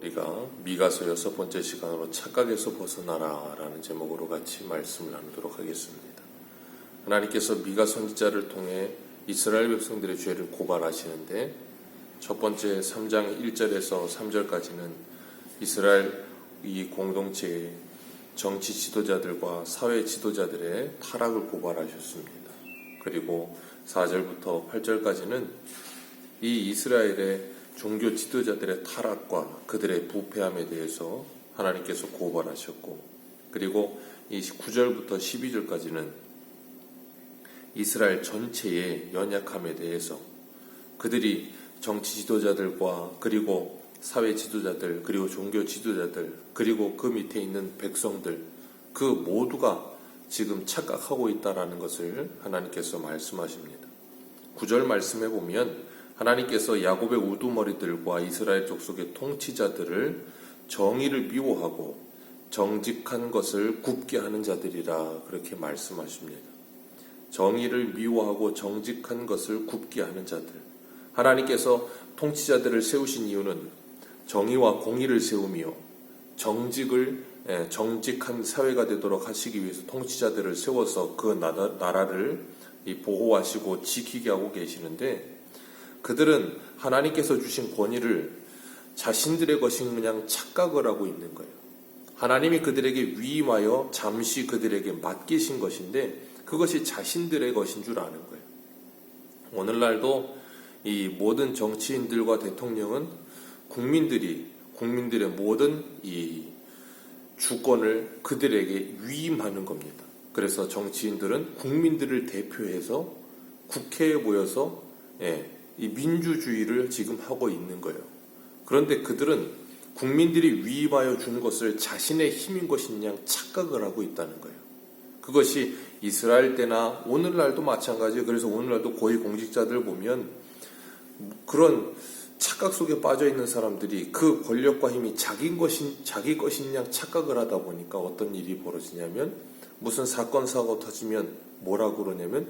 우리가 미가서 6번째 시간으로 착각에서 벗어나라 라는 제목으로 같이 말씀을 나누도록 하겠습니다. 하나님께서 미가 선지자를 통해 이스라엘 백성들의 죄를 고발하시는데 첫 번째 3장 1절에서 3절까지는 이스라엘 이 공동체의 정치 지도자들과 사회 지도자들의 타락을 고발하셨습니다. 그리고 4절부터 8절까지는 이 이스라엘의 종교 지도자들의 타락과 그들의 부패함에 대해서 하나님께서 고발하셨고, 그리고 이 9절부터 12절까지는 이스라엘 전체의 연약함에 대해서 그들이 정치 지도자들과 그리고 사회 지도자들 그리고 종교 지도자들 그리고 그 밑에 있는 백성들 그 모두가 지금 착각하고 있다라는 것을 하나님께서 말씀하십니다. 9절 말씀해 보면 하나님께서 야곱의 우두머리들과 이스라엘 족속의 통치자들을 정의를 미워하고 정직한 것을 굽게 하는 자들이라 그렇게 말씀하십니다. 정의를 미워하고 정직한 것을 굽게 하는 자들. 하나님께서 통치자들을 세우신 이유는 정의와 공의를 세우며 정직한 사회가 되도록 하시기 위해서 통치자들을 세워서 그 나라를 보호하시고 지키게 하고 계시는데, 그들은 하나님께서 주신 권위를 자신들의 것인 그냥 착각을 하고 있는 거예요. 하나님이 그들에게 위임하여 잠시 그들에게 맡기신 것인데 그것이 자신들의 것인 줄 아는 거예요. 오늘날도 이 모든 정치인들과 대통령은 국민들의 모든 이 주권을 그들에게 위임하는 겁니다. 그래서 정치인들은 국민들을 대표해서 국회에 모여서 이 민주주의를 지금 하고 있는 거예요. 그런데 그들은 국민들이 위임하여 준 것을 자신의 힘인 것인 양 착각을 하고 있다는 거예요. 그것이 이스라엘 때나 오늘날도 마찬가지예요. 그래서 오늘날도 고위 공직자들 보면 그런 착각 속에 빠져 있는 사람들이 그 권력과 힘이 자기 것인 양 착각을 하다 보니까 어떤 일이 벌어지냐면, 무슨 사건 사고 터지면 뭐라고 그러냐면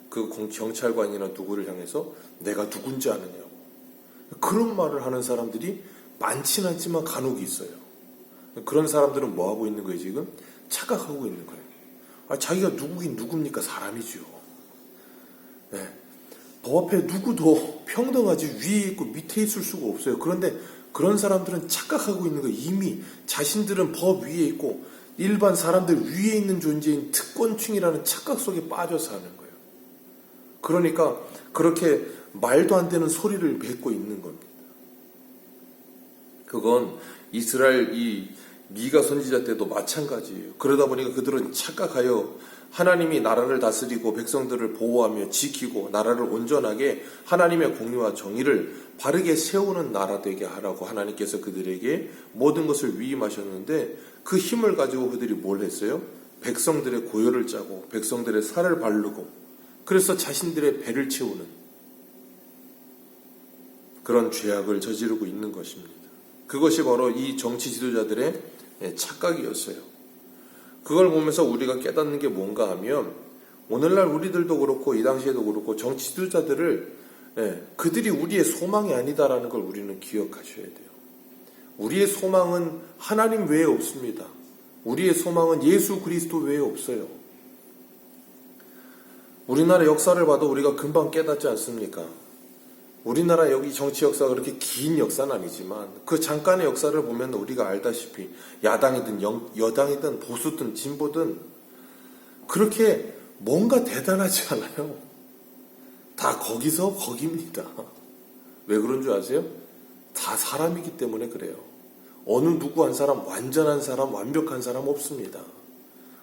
그 경찰관이나 누구를 향해서 내가 누군지 아느냐고 그런 말을 하는 사람들이 많지는 않지만 간혹 있어요. 그런 사람들은 뭐 하고 있는 거예요? 지금 착각하고 있는 거예요. 자기가 누구긴 누굽니까? 사람이죠. 법 앞에 누구도 평등하지 위에 있고 밑에 있을 수가 없어요. 그런데 그런 사람들은 착각하고 있는 거예요. 이미 자신들은 법 위에 있고 일반 사람들 위에 있는 존재인 특권층이라는 착각 속에 빠져 사는 거예요. 그러니까 그렇게 말도 안 되는 소리를 뱉고 있는 겁니다. 그건 이스라엘 이 미가 선지자 때도 마찬가지예요. 그러다 보니까 그들은 착각하여 하나님이 나라를 다스리고 백성들을 보호하며 지키고 나라를 온전하게 하나님의 공의와 정의를 바르게 세우는 나라 되게 하라고 하나님께서 그들에게 모든 것을 위임하셨는데, 그 힘을 가지고 그들이 뭘 했어요? 백성들의 고열을 짜고 백성들의 살을 바르고 그래서 자신들의 배를 채우는 그런 죄악을 저지르고 있는 것입니다. 그것이 바로 이 정치 지도자들의 착각이었어요. 그걸 보면서 우리가 깨닫는 게 뭔가 하면, 오늘날 우리들도 그렇고 이 당시에도 그렇고 정치 지도자들을 그들이 우리의 소망이 아니다라는 걸 우리는 기억하셔야 돼요. 우리의 소망은 하나님 외에 없습니다. 우리의 소망은 예수 그리스도 외에 없어요. 우리나라 역사를 봐도 우리가 금방 깨닫지 않습니까? 우리나라 여기 정치 역사가 그렇게 긴 역사는 아니지만 그 잠깐의 역사를 보면 우리가 알다시피 야당이든 여당이든 보수든 진보든 그렇게 뭔가 대단하지 않아요. 다 거기서 거기입니다. 왜 그런 줄 아세요? 다 사람이기 때문에 그래요. 어느 누구 한 사람, 완전한 사람, 완벽한 사람 없습니다.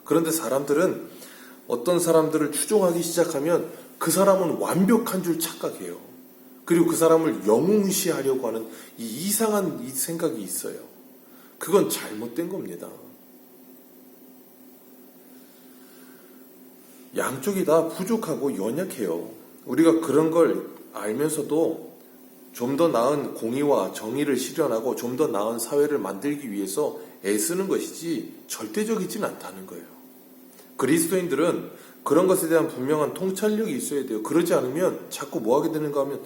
그런데 사람들은 어떤 사람들을 추종하기 시작하면 그 사람은 완벽한 줄 착각해요. 그리고 그 사람을 영웅시하려고 하는 이 이상한 생각이 있어요. 그건 잘못된 겁니다. 양쪽이 다 부족하고 연약해요. 우리가 그런 걸 알면서도 좀 더 나은 공의와 정의를 실현하고 좀 더 나은 사회를 만들기 위해서 애쓰는 것이지 절대적이진 않다는 거예요. 그리스도인들은 그런 것에 대한 분명한 통찰력이 있어야 돼요. 그러지 않으면 자꾸 뭐 하게 되는가 하면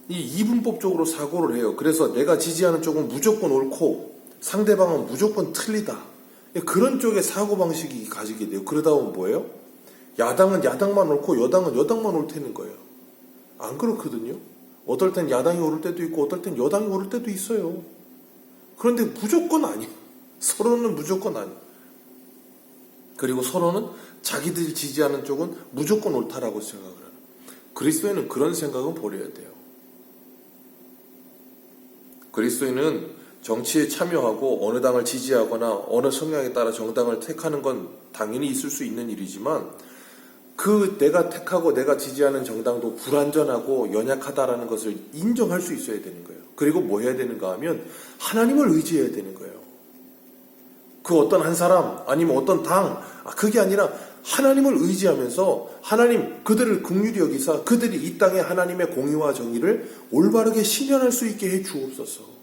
이 이분법적으로 사고를 해요. 그래서 내가 지지하는 쪽은 무조건 옳고 상대방은 무조건 틀리다. 그런 쪽의 사고방식이 가지게 돼요. 그러다 보면 뭐예요? 야당은 야당만 옳고 여당은 여당만 옳다는 거예요. 안 그렇거든요. 어떨 땐 야당이 옳을 때도 있고 어떨 땐 여당이 옳을 때도 있어요. 그런데 무조건 아니에요. 서로는 무조건 아니에요. 그리고 서로는 자기들이 지지하는 쪽은 무조건 옳다라고 생각을 해요. 그리스도인은 그런 생각은 버려야 돼요. 그리스도인은 정치에 참여하고 어느 당을 지지하거나 어느 성향에 따라 정당을 택하는 건 당연히 있을 수 있는 일이지만 그 내가 택하고 내가 지지하는 정당도 불완전하고 연약하다라는 것을 인정할 수 있어야 되는 거예요. 그리고 뭐 해야 되는가 하면 하나님을 의지해야 되는 거예요. 그 어떤 한 사람 아니면 어떤 당 그게 아니라 하나님을 의지하면서 하나님 그들을 긍휼히 여기사 그들이 이 땅에 하나님의 공의와 정의를 올바르게 실현할 수 있게 해 주옵소서.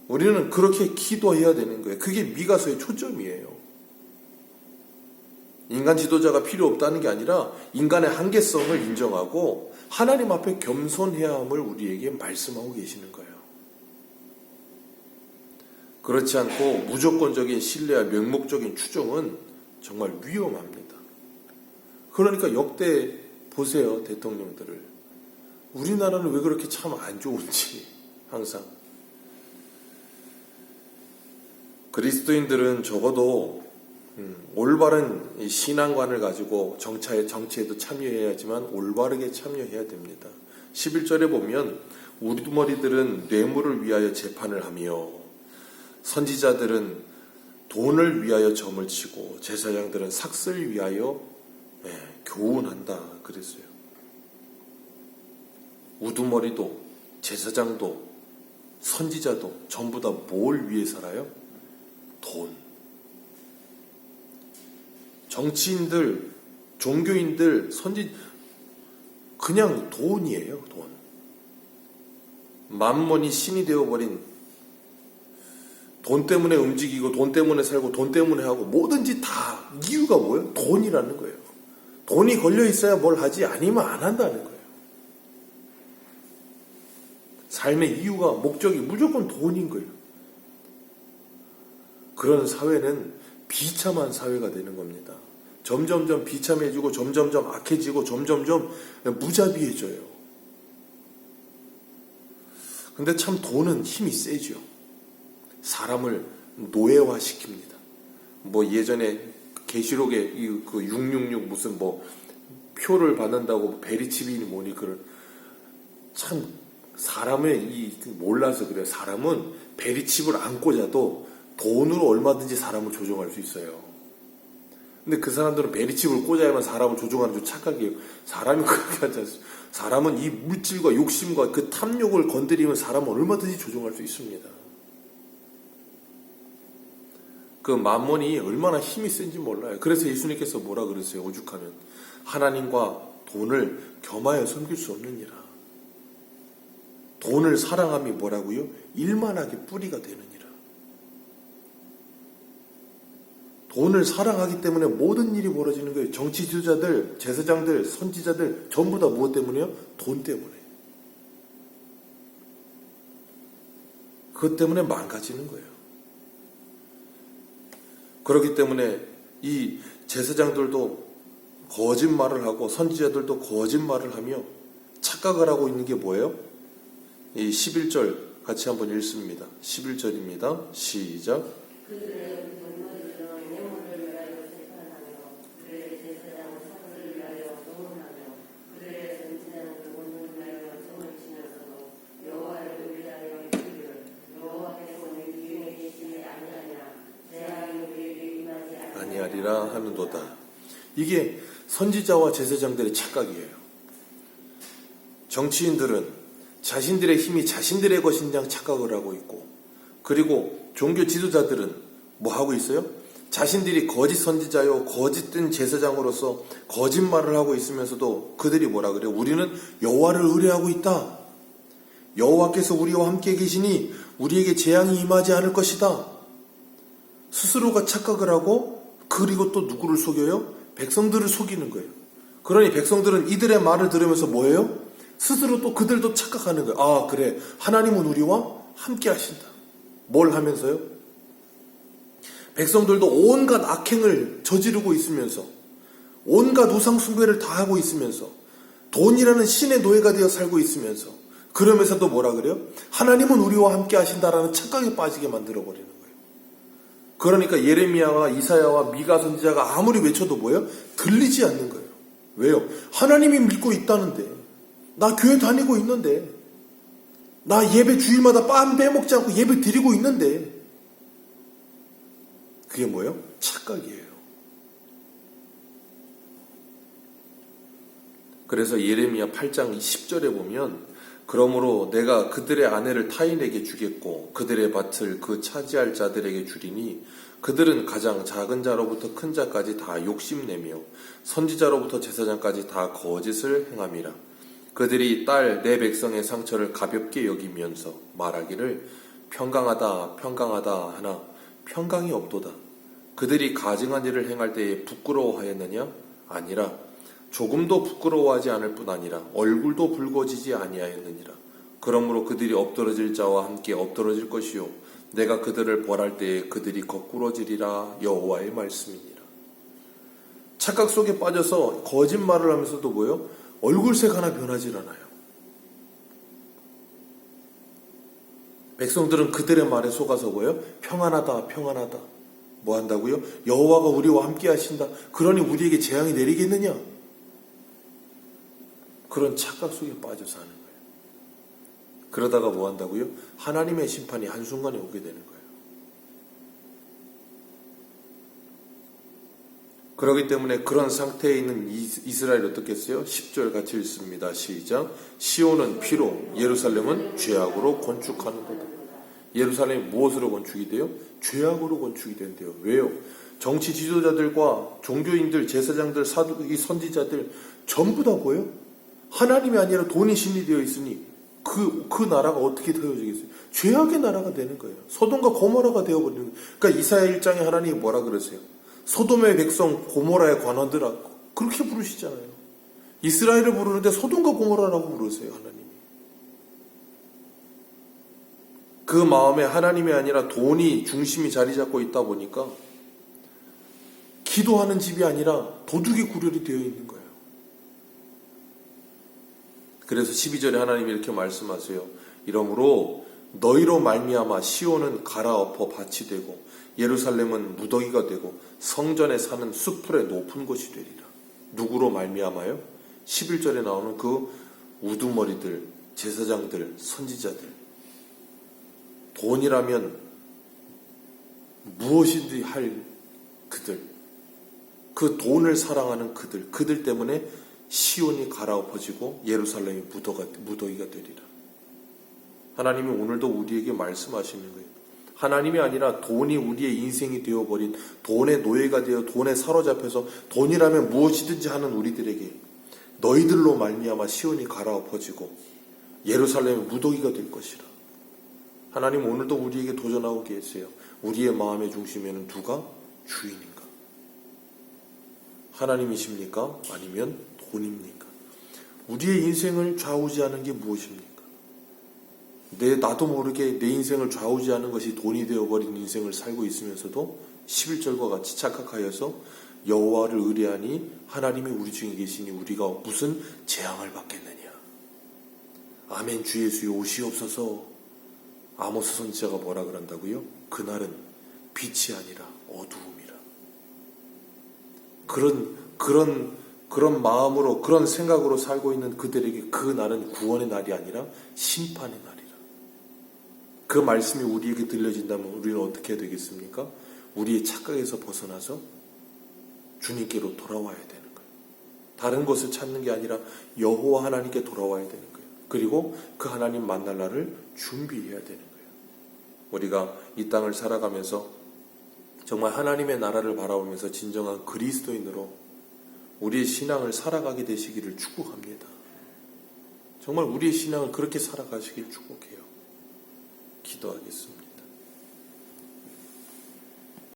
우리는 그렇게 기도해야 되는 거예요. 그게 미가서의 초점이에요. 인간 지도자가 필요 없다는 게 아니라 인간의 한계성을 인정하고 하나님 앞에 겸손해야 함을 우리에게 말씀하고 계시는 거예요. 그렇지 않고 무조건적인 신뢰와 맹목적인 추종은 정말 위험합니다. 그러니까 역대 보세요, 대통령들을. 우리나라는 왜 그렇게 참 안 좋은지 항상. 그리스도인들은 적어도 올바른 신앙관을 가지고 정치에도 참여해야지만 올바르게 참여해야 됩니다. 11절에 보면 우두머리들은 뇌물을 위하여 재판을 하며 선지자들은 돈을 위하여 점을 치고 제사장들은 삭슬 위하여 교훈한다 그랬어요. 우두머리도 제사장도 선지자도 전부 다 뭘 위해 살아요? 돈. 정치인들, 종교인들, 그냥 돈이에요, 돈. 만몬이 신이 되어버린 돈 때문에 움직이고 돈 때문에 살고 돈 때문에 하고 뭐든지 다 이유가 뭐예요? 돈이라는 거예요. 돈이 걸려 있어야 뭘 하지 아니면 안 한다는 거예요. 삶의 이유가 목적이 무조건 돈인 거예요. 그런 사회는 비참한 사회가 되는 겁니다. 점점점 비참해지고 점점점 악해지고 점점점 무자비해져요. 근데 참 돈은 힘이 세죠. 사람을 노예화시킵니다. 뭐 예전에 계시록에 그 666 무슨 뭐 표를 받는다고 베리칩이니 뭐니 그런 참 사람의 몰라서 그래요. 사람은 베리칩을 안 꽂아도 돈으로 얼마든지 사람을 조종할 수 있어요. 근데 그 사람들은 베리칩을 꽂아야만 사람을 조종하는 줄 착각이에요. 사람이 그렇게 하지 않습니다. 사람은 이 물질과 욕심과 그 탐욕을 건드리면 사람은 얼마든지 조종할 수 있습니다. 그 만몬이 얼마나 힘이 센지 몰라요. 그래서 예수님께서 뭐라 그러세요? 오죽하면 하나님과 돈을 겸하여 섬길 수 없느니라. 돈을 사랑함이 뭐라고요? 일만하게 뿌리가 되느니라. 돈을 사랑하기 때문에 모든 일이 벌어지는 거예요. 정치 지도자들, 제사장들, 선지자들 전부 다 무엇 때문에요? 돈 때문에. 그것 때문에 망가지는 거예요. 그렇기 때문에 이 제사장들도 거짓말을 하고 선지자들도 거짓말을 하며 착각을 하고 있는 게 뭐예요? 이 11절 같이 한번 읽습니다. 11절입니다. 시작. 아니하리라 하는도다. 이게 선지자와 제사장들의 착각이에요. 정치인들은 자신들의 힘이 자신들의 것인 양 착각을 하고 있고, 그리고 종교 지도자들은 뭐 하고 있어요? 자신들이 거짓 선지자요 거짓된 제사장으로서 거짓말을 하고 있으면서도 그들이 뭐라 그래요? 우리는 여호와를 의뢰하고 있다. 여호와께서 우리와 함께 계시니 우리에게 재앙이 임하지 않을 것이다. 스스로가 착각을 하고, 그리고 또 누구를 속여요? 백성들을 속이는 거예요. 그러니 백성들은 이들의 말을 들으면서 뭐예요? 스스로 또 그들도 착각하는 거예요. 아, 그래. 하나님은 우리와 함께 하신다. 뭘 하면서요? 백성들도 온갖 악행을 저지르고 있으면서, 온갖 우상 숭배를 다 하고 있으면서, 돈이라는 신의 노예가 되어 살고 있으면서, 그러면서도 뭐라 그래요? 하나님은 우리와 함께 하신다라는 착각에 빠지게 만들어버리는 거예요. 그러니까 예레미야와 이사야와 미가 선지자가 아무리 외쳐도 뭐예요? 들리지 않는 거예요. 왜요? 하나님이 믿고 있다는데, 나 교회 다니고 있는데, 나 예배 주일마다 빰 빼먹지 않고 예배 드리고 있는데, 그게 뭐예요? 착각이에요. 그래서 예레미야 8장 10절에 보면, 그러므로 내가 그들의 아내를 타인에게 주겠고 그들의 밭을 그 차지할 자들에게 주리니 그들은 가장 작은 자로부터 큰 자까지 다 욕심내며 선지자로부터 제사장까지 다 거짓을 행함이라. 그들이 딸 내 백성의 상처를 가볍게 여기면서 말하기를 평강하다 평강하다 하나 평강이 없도다. 그들이 가증한 일을 행할 때에 부끄러워하였느냐? 아니라 조금도 부끄러워하지 않을 뿐 아니라 얼굴도 붉어지지 아니하였느니라. 그러므로 그들이 엎드러질 자와 함께 엎드러질 것이요 내가 그들을 벌할 때에 그들이 거꾸러지리라. 여호와의 말씀이니라. 착각 속에 빠져서 거짓말을 하면서도 뭐예요? 얼굴색 하나 변하질 않아요. 백성들은 그들의 말에 속아서 뭐예요? 평안하다 평안하다. 뭐 한다고요? 여호와가 우리와 함께 하신다. 그러니 우리에게 재앙이 내리겠느냐? 그런 착각 속에 빠져서 하는 거예요. 그러다가 뭐 한다고요? 하나님의 심판이 한순간에 오게 되는 거예요. 그렇기 때문에 그런 상태에 있는 이스라엘이 어떻겠어요? 10절 같이 읽습니다. 시작. 시온은 피로, 예루살렘은 죄악으로 건축하는도다. 예루살렘이 무엇으로 건축이 돼요? 죄악으로 건축이 된대요. 왜요? 정치 지도자들과 종교인들, 제사장들, 사두기, 선지자들 전부 다 뭐예요? 하나님이 아니라 돈이 신이 되어 있으니 그 나라가 어떻게 되어지겠어요? 죄악의 나라가 되는 거예요. 소돔과 고모라가 되어버리는 거예요. 그러니까 이사야 1장에 하나님이 뭐라 그러세요? 소돔의 백성 고모라의 관원들아 그렇게 부르시잖아요. 이스라엘을 부르는데 소돔과 고모라라고 부르세요. 하나님이. 그 마음에 하나님이 아니라 돈이 중심이 자리 잡고 있다 보니까 기도하는 집이 아니라 도둑이 구렬이 되어 있는 거예요. 그래서 12절에 하나님이 이렇게 말씀하세요. 이러므로 너희로 말미암아 시온은 갈아엎어 밭이 되고 예루살렘은 무더기가 되고 성전에 사는 숲풀의 높은 곳이 되리라. 누구로 말미암아요? 11절에 나오는 그 우두머리들, 제사장들, 선지자들. 돈이라면 무엇이든지 할 그들. 그 돈을 사랑하는 그들 때문에 시온이 갈아엎어지고 예루살렘이 무더기가 되리라. 하나님이 오늘도 우리에게 말씀하시는 거예요. 하나님이 아니라 돈이 우리의 인생이 되어버린 돈의 노예가 되어 돈에 사로잡혀서 돈이라면 무엇이든지 하는 우리들에게 너희들로 말미암아 시온이 갈아엎어지고 예루살렘이 무더기가 될 것이라. 하나님 오늘도 우리에게 도전하고 계세요. 우리의 마음의 중심에는 누가 주인인가? 하나님이십니까? 아니면 돈입니까? 우리의 인생을 좌우지하는 게 무엇입니까? 나도 모르게 내 인생을 좌우지하는 것이 돈이 되어버린 인생을 살고 있으면서도 11절과 같이 착각하여서 여호와를 의뢰하니 하나님이 우리 중에 계시니 우리가 무슨 재앙을 받겠느냐. 아멘 주 예수여 오시옵소서. 아모스 선지자가 뭐라 그런다고요? 그날은 빛이 아니라 어두움이라. 그런 마음으로 그런 생각으로 살고 있는 그들에게 그 날은 구원의 날이 아니라 심판의 날이라. 그 말씀이 우리에게 들려진다면 우리는 어떻게 해야 되겠습니까? 우리의 착각에서 벗어나서 주님께로 돌아와야 되는 거예요. 다른 것을 찾는 게 아니라 여호와 하나님께 돌아와야 되는 거예요. 그리고 그 하나님 만날 날을 준비해야 되는 거예요. 우리가 이 땅을 살아가면서 정말 하나님의 나라를 바라보면서 진정한 그리스도인으로 우리의 신앙을 살아가게 되시기를 축복합니다. 정말 우리의 신앙을 그렇게 살아가시길 축복해요. 기도하겠습니다.